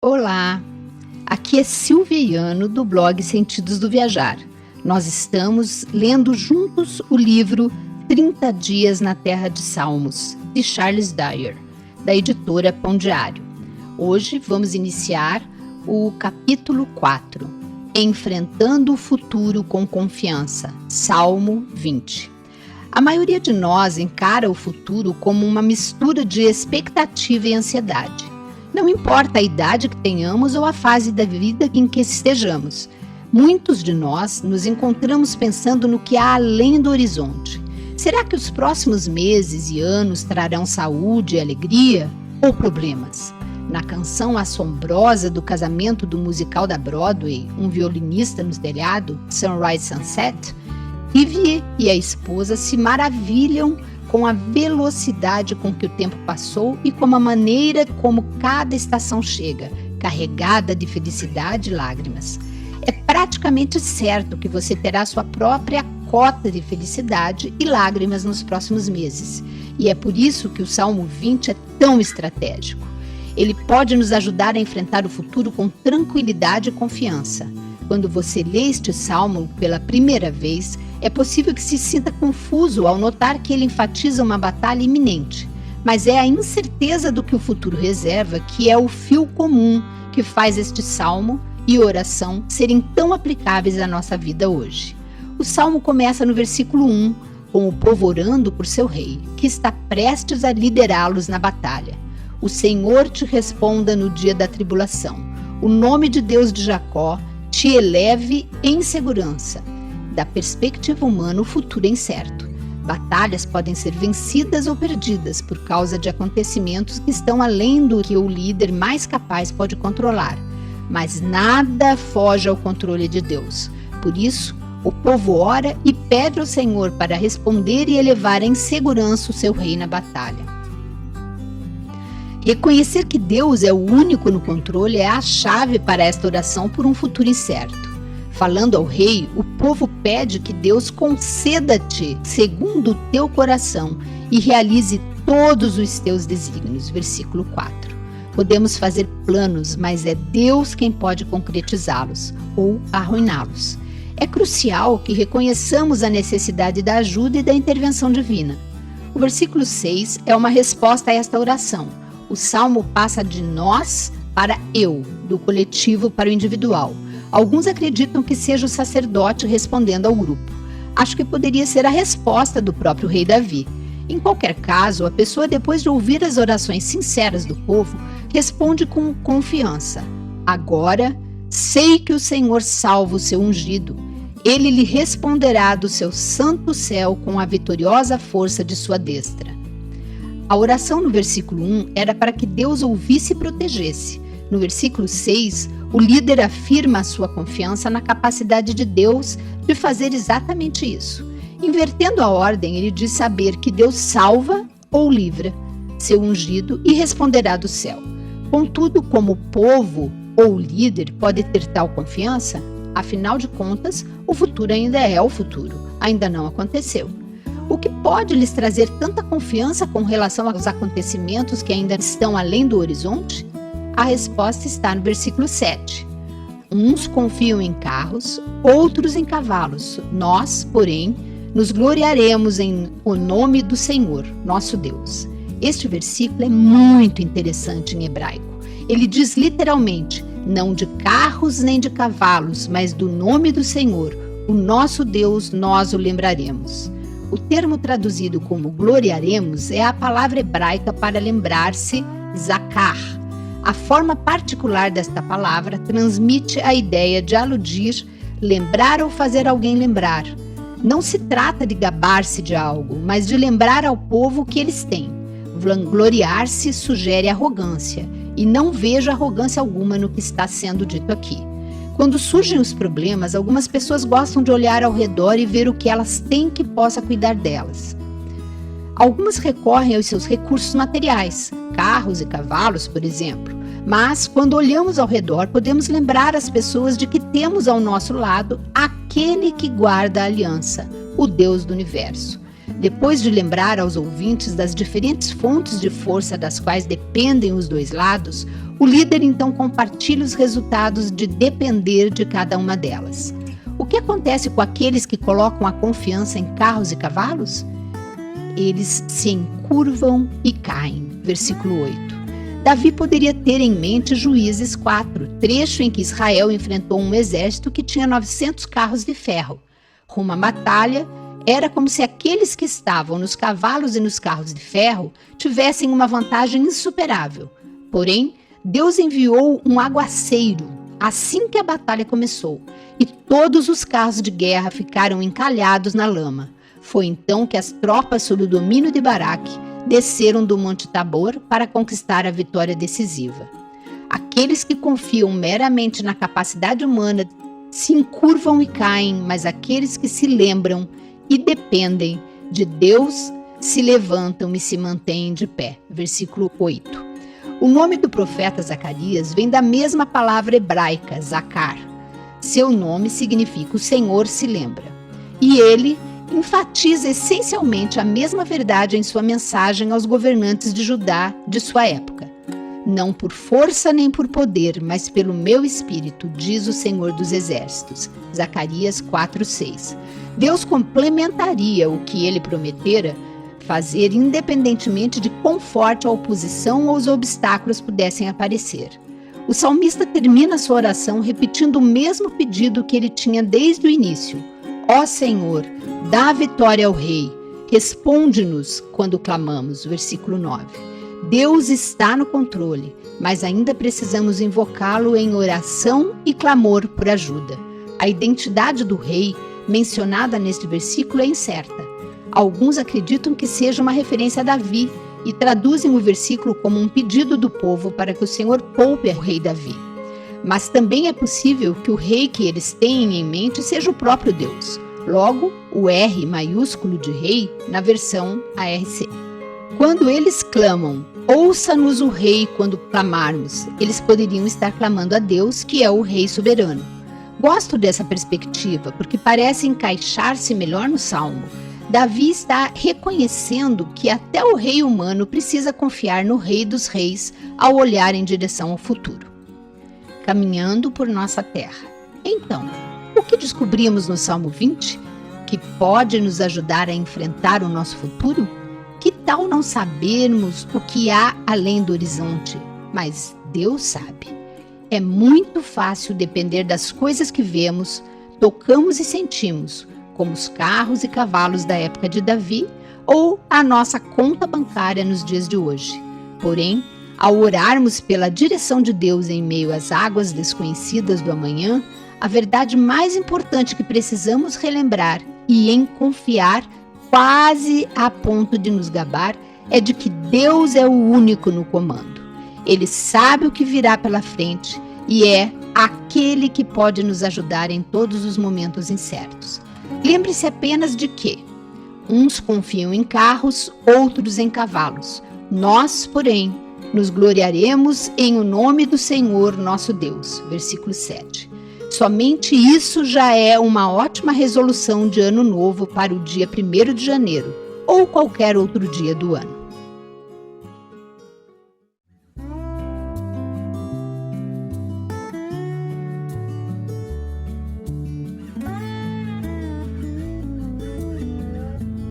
Olá, aqui é Silvia Iano do blog Sentidos do Viajar. Nós estamos lendo juntos o livro 30 Dias na Terra de Salmos, de Charles Dyer, da editora Pão Diário. Hoje vamos iniciar o capítulo 4, Enfrentando o Futuro com Confiança, Salmo 20. A maioria de nós encara o futuro como uma mistura de expectativa e ansiedade. Não importa a idade que tenhamos ou a fase da vida em que estejamos, muitos de nós nos encontramos pensando no que há além do horizonte. Será que os próximos meses e anos trarão saúde e alegria ou problemas? Na canção assombrosa do casamento do musical da Broadway, Um Violinista no Telhado, Sunrise Sunset, Ivy e a esposa se maravilham com a velocidade com que o tempo passou e com a maneira como cada estação chega, carregada de felicidade e lágrimas. É praticamente certo que você terá sua própria cota de felicidade e lágrimas nos próximos meses. E é por isso que o Salmo 20 é tão estratégico. Ele pode nos ajudar a enfrentar o futuro com tranquilidade e confiança. Quando você lê este salmo pela primeira vez, é possível que se sinta confuso ao notar que ele enfatiza uma batalha iminente. Mas é a incerteza do que o futuro reserva que é o fio comum que faz este salmo e oração serem tão aplicáveis à nossa vida hoje. O salmo começa no versículo 1, com o povo orando por seu rei, que está prestes a liderá-los na batalha. O Senhor te responda no dia da tribulação. O nome de Deus de Jacó te eleve em segurança. Da perspectiva humana, o futuro é incerto. Batalhas podem ser vencidas ou perdidas por causa de acontecimentos que estão além do que o líder mais capaz pode controlar. Mas nada foge ao controle de Deus. Por isso, o povo ora e pede ao Senhor para responder e elevar em segurança o seu rei na batalha. Reconhecer que Deus é o único no controle é a chave para esta oração por um futuro incerto. Falando ao rei, o povo pede que Deus conceda-te segundo o teu coração e realize todos os teus desígnios. Versículo 4. Podemos fazer planos, mas é Deus quem pode concretizá-los ou arruiná-los. É crucial que reconheçamos a necessidade da ajuda e da intervenção divina. O versículo 6 é uma resposta a esta oração. O salmo passa de nós para eu, do coletivo para o individual. Alguns acreditam que seja o sacerdote respondendo ao grupo. Acho que poderia ser a resposta do próprio rei Davi. Em qualquer caso, a pessoa, depois de ouvir as orações sinceras do povo, responde com confiança. Agora, sei que o Senhor salva o seu ungido. Ele lhe responderá do seu santo céu com a vitoriosa força de sua destra. A oração no versículo 1 era para que Deus ouvisse e protegesse. No versículo 6, o líder afirma a sua confiança na capacidade de Deus de fazer exatamente isso. Invertendo a ordem, ele diz saber que Deus salva ou livra seu ungido e responderá do céu. Contudo, como povo ou líder pode ter tal confiança? Afinal de contas, o futuro ainda é o futuro, ainda não aconteceu. O que pode lhes trazer tanta confiança com relação aos acontecimentos que ainda estão além do horizonte? A resposta está no versículo 7. Uns confiam em carros, outros em cavalos. Nós, porém, nos gloriaremos em o nome do Senhor, nosso Deus. Este versículo é muito interessante em hebraico. Ele diz literalmente, não de carros nem de cavalos, mas do nome do Senhor, o nosso Deus, nós o lembraremos. O termo traduzido como gloriaremos é a palavra hebraica para lembrar-se, zakar. A forma particular desta palavra transmite a ideia de aludir, lembrar ou fazer alguém lembrar. Não se trata de gabar-se de algo, mas de lembrar ao povo o que eles têm. Vangloriar-se sugere arrogância, e não vejo arrogância alguma no que está sendo dito aqui. Quando surgem os problemas, algumas pessoas gostam de olhar ao redor e ver o que elas têm que possa cuidar delas. Algumas recorrem aos seus recursos materiais, carros e cavalos, por exemplo. Mas, quando olhamos ao redor, podemos lembrar as pessoas de que temos ao nosso lado aquele que guarda a aliança, o Deus do universo. Depois de lembrar aos ouvintes das diferentes fontes de força das quais dependem os dois lados, O líder então compartilha os resultados de depender de cada uma delas. O que acontece com aqueles que colocam a confiança em carros e cavalos? Eles se encurvam e caem. Versículo 8. Davi poderia ter em mente Juízes 4, trecho em que Israel enfrentou um exército que tinha 900 carros de ferro. Rumo à batalha, era como se aqueles que estavam nos cavalos e nos carros de ferro tivessem uma vantagem insuperável. Porém, Deus enviou um aguaceiro assim que a batalha começou, e todos os carros de guerra ficaram encalhados na lama. Foi então que as tropas sob o domínio de Baraque desceram do Monte Tabor para conquistar a vitória decisiva. Aqueles que confiam meramente na capacidade humana se encurvam e caem, mas aqueles que se lembram e dependem de Deus se levantam e se mantêm de pé. Versículo 8. O nome do profeta Zacarias vem da mesma palavra hebraica, Zacar. Seu nome significa o Senhor se lembra. E ele enfatiza essencialmente a mesma verdade em sua mensagem aos governantes de Judá de sua época. Não por força nem por poder, mas pelo meu espírito, diz o Senhor dos Exércitos. Zacarias 4:6. Deus complementaria o que ele prometera fazer independentemente de quão forte a oposição ou os obstáculos pudessem aparecer. O salmista termina sua oração repetindo o mesmo pedido que ele tinha desde o início. Ó Senhor, dá vitória ao rei, responde-nos quando clamamos. Versículo 9. Deus está no controle, mas ainda precisamos invocá-lo em oração e clamor por ajuda. A identidade do rei, mencionada neste versículo, é incerta. Alguns acreditam que seja uma referência a Davi e traduzem o versículo como um pedido do povo para que o Senhor poupe o rei Davi. Mas também é possível que o rei que eles tenham em mente seja o próprio Deus. Logo, o R maiúsculo de rei na versão ARC. Quando eles clamam, ouça-nos o rei quando clamarmos, eles poderiam estar clamando a Deus, que é o rei soberano. Gosto dessa perspectiva porque parece encaixar-se melhor no Salmo. Davi está reconhecendo que até o rei humano precisa confiar no Rei dos Reis ao olhar em direção ao futuro. Caminhando por nossa terra. Então, o que descobrimos no Salmo 20? Que pode nos ajudar a enfrentar o nosso futuro? Que tal não sabermos o que há além do horizonte? Mas Deus sabe. É muito fácil depender das coisas que vemos, tocamos e sentimos, como os carros e cavalos da época de Davi ou a nossa conta bancária nos dias de hoje. Porém, ao orarmos pela direção de Deus em meio às águas desconhecidas do amanhã, a verdade mais importante que precisamos relembrar e em confiar quase a ponto de nos gabar é de que Deus é o único no comando. Ele sabe o que virá pela frente e é aquele que pode nos ajudar em todos os momentos incertos. Lembre-se apenas de que uns confiam em carros, outros em cavalos. Nós, porém, nos gloriaremos em o nome do Senhor nosso Deus. Versículo 7. Somente isso já é uma ótima resolução de ano novo para o dia 1º de janeiro ou qualquer outro dia do ano.